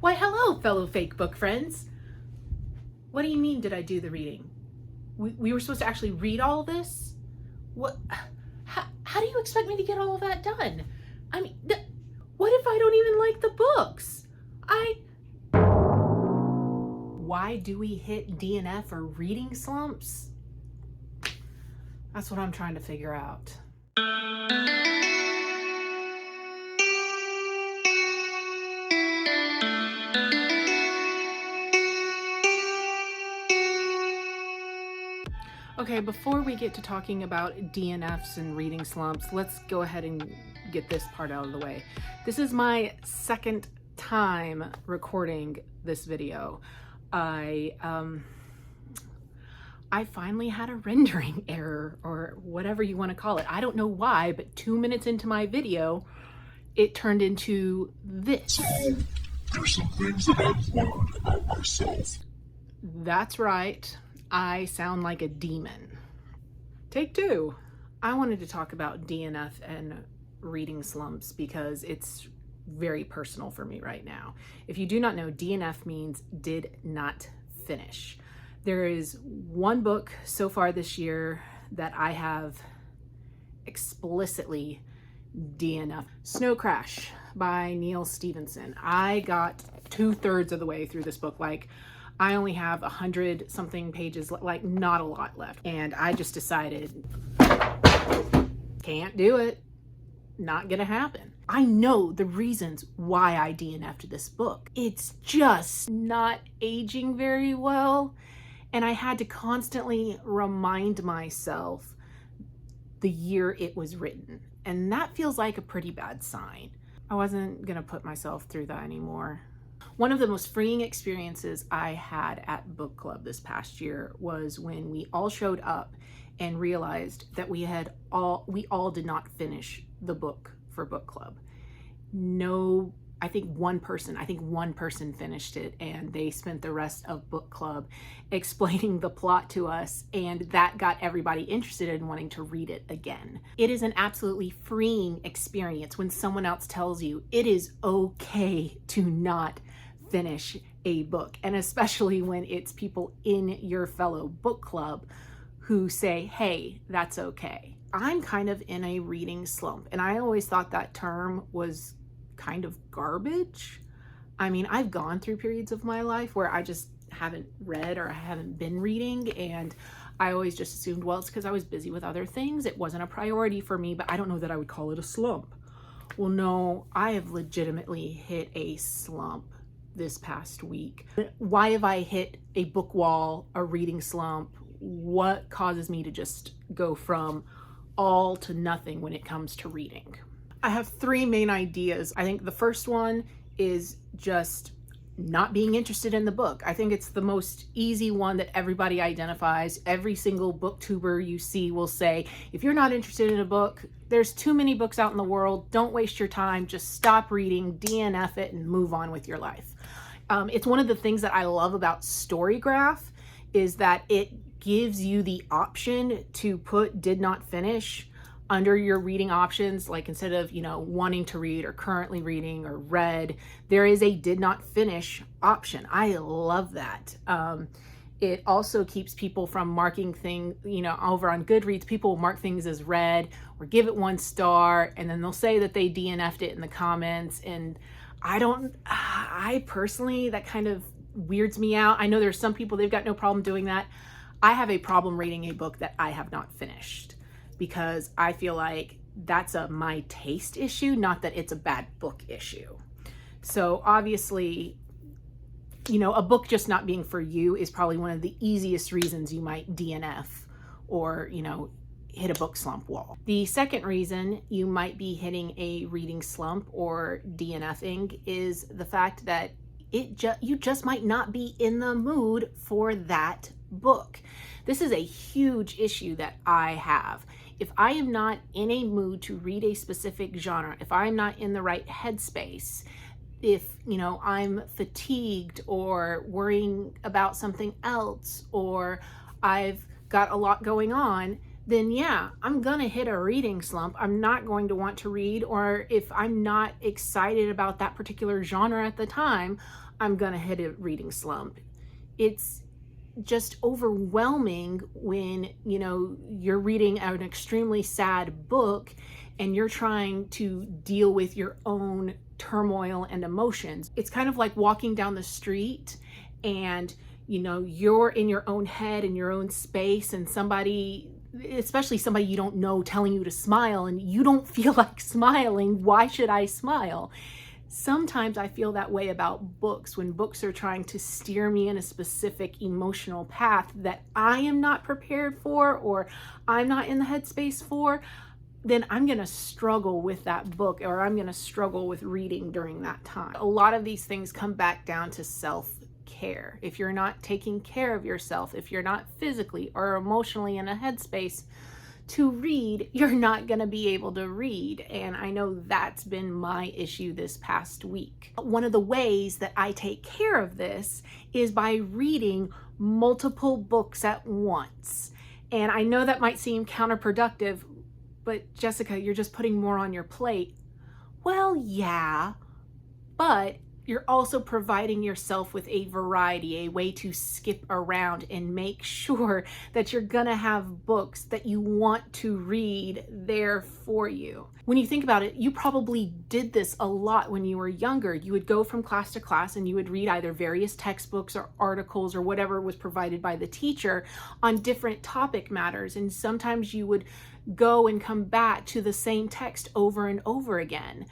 Why, hello, fellow fake book friends. What do you mean, did I do the reading? We were supposed to actually read all of this? What? How do you expect me to get all of that done? I mean, what if I don't even like the books? Why do we hit DNF or reading slumps? That's what I'm trying to figure out. Okay, before we get to talking about DNFs and reading slumps, let's go ahead and get this part out of the way. This is my second time recording this video. I finally had a rendering error, or whatever you want to call it. I don't know why, but 2 minutes into my video, it turned into this. So, there's some things that I've learned about myself. That's right. I sound like a demon. Take two. I wanted to talk about DNF and reading slumps because it's very personal for me right now. If you do not know, DNF means did not finish. There is one book so far this year that I have explicitly DNF. Snow Crash by Neil Stephenson. I got 2/3 of the way through this book. Like, I only have 100 something pages, like not a lot left. And I just decided, can't do it. Not gonna happen. I know the reasons why I DNF'd this book. It's just not aging very well. And I had to constantly remind myself the year it was written. And that feels like a pretty bad sign. I wasn't gonna put myself through that anymore. One of the most freeing experiences I had at book club this past year was when we all showed up and realized that we all did not finish the book for book club. No, I think one person finished it, and they spent the rest of book club explaining the plot to us, and that got everybody interested in wanting to read it again. It is an absolutely freeing experience when someone else tells you it is okay to not finish a book, and especially when it's people in your fellow book club who say, hey, that's okay. I'm kind of in a reading slump, and I always thought that term was kind of garbage. I mean, I've gone through periods of my life where I just haven't read or I haven't been reading, and I always just assumed, well, it's because I was busy with other things. It wasn't a priority for me, but I don't know that I would call it a slump. Well, no, I have legitimately hit a slump this past week. Why have I hit a book wall, a reading slump? What causes me to just go from all to nothing when it comes to reading? I have three main ideas. I think the first one is just not being interested in the book. I think it's the most easy one that everybody identifies. Every single booktuber you see will say, if you're not interested in a book, there's too many books out in the world. Don't waste your time. Just stop reading, DNF it, and move on with your life. It's one of the things that I love about Storygraph is that it gives you the option to put did not finish under your reading options. Like, instead of, wanting to read or currently reading or read, there is a did not finish option. I love that. It also keeps people from marking things, over on Goodreads, people will mark things as read or give it 1 star, and then they'll say that they DNF'd it in the comments. And I personally, that kind of weirds me out. I know there's some people, they've got no problem doing that. I have a problem rating a book that I have not finished, because I feel like that's a my taste issue, not that it's a bad book issue. So obviously, a book just not being for you is probably one of the easiest reasons you might DNF or, hit a book slump wall. The second reason you might be hitting a reading slump or DNFing is the fact that you just might not be in the mood for that book. This is a huge issue that I have. If I am not in a mood to read a specific genre, if I'm not in the right headspace, if, I'm fatigued or worrying about something else, or I've got a lot going on, then yeah, I'm gonna hit a reading slump. I'm not going to want to read, or if I'm not excited about that particular genre at the time, I'm gonna hit a reading slump. It's just overwhelming when, you know, you're reading an extremely sad book and you're trying to deal with your own turmoil and emotions. It's kind of like walking down the street and, you know, you're in your own head, in your own space, and somebody, especially somebody you don't know, telling you to smile and you don't feel like smiling. Why should I smile? Sometimes I feel that way about books, when books are trying to steer me in a specific emotional path that I am not prepared for, or I'm not in the headspace for, then I'm going to struggle with that book, or I'm going to struggle with reading during that time. A lot of these things come back down to self-care. If you're not taking care of yourself, if you're not physically or emotionally in a headspace to read, you're not going to be able to read. And I know that's been my issue this past week. One of the ways that I take care of this is by reading multiple books at once. And I know that might seem counterproductive, but Jessica, you're just putting more on your plate. Well, yeah, but you're also providing yourself with a variety, a way to skip around and make sure that you're gonna have books that you want to read there for you. When you think about it, you probably did this a lot when you were younger. You would go from class to class and you would read either various textbooks or articles or whatever was provided by the teacher on different topic matters. And sometimes you would go and come back to the same text over and over again.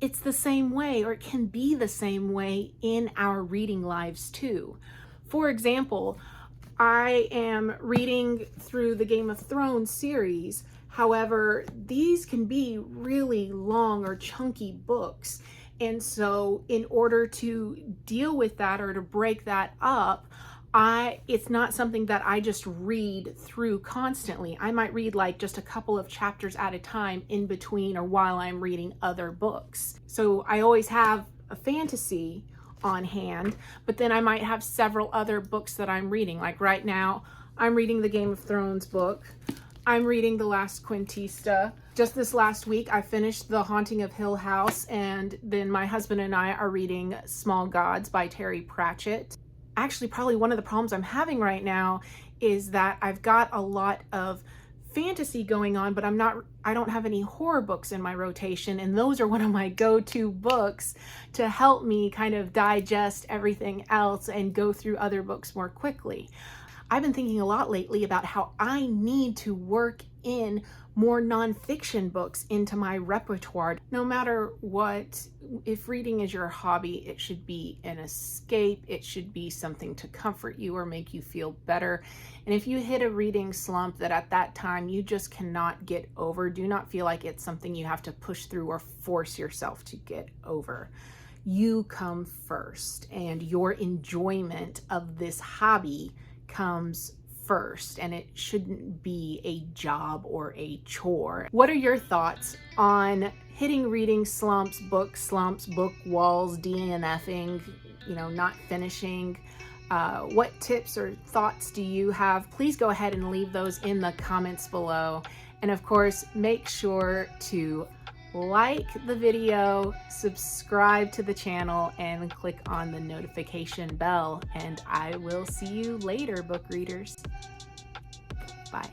It's the same way, or it can be the same way in our reading lives too. For example, I am reading through the Game of Thrones series. However, these can be really long or chunky books. And so in order to deal with that or to break that up, it's not something that I just read through constantly. I might read like just a couple of chapters at a time in between or while I'm reading other books. So I always have a fantasy on hand, but then I might have several other books that I'm reading. Like right now, I'm reading the Game of Thrones book. I'm reading The Last Quintista. Just this last week, I finished The Haunting of Hill House, and then my husband and I are reading Small Gods by Terry Pratchett. Actually, probably one of the problems I'm having right now is that I've got a lot of fantasy going on, but I don't have any horror books in my rotation, and those are one of my go-to books to help me kind of digest everything else and go through other books more quickly. I've been thinking a lot lately about how I need to work in more nonfiction books into my repertoire. No matter what, if reading is your hobby, it should be an escape. It should be something to comfort you or make you feel better. And if you hit a reading slump that at that time you just cannot get over, do not feel like it's something you have to push through or force yourself to get over. You come first, and your enjoyment of this hobby comes first, and it shouldn't be a job or a chore. What are your thoughts on hitting reading slumps, book walls, DNFing, not finishing? What tips or thoughts do you have? Please go ahead and leave those in the comments below. And of course, make sure to like the video, subscribe to the channel, and click on the notification bell. And I will see you later, book readers. Bye.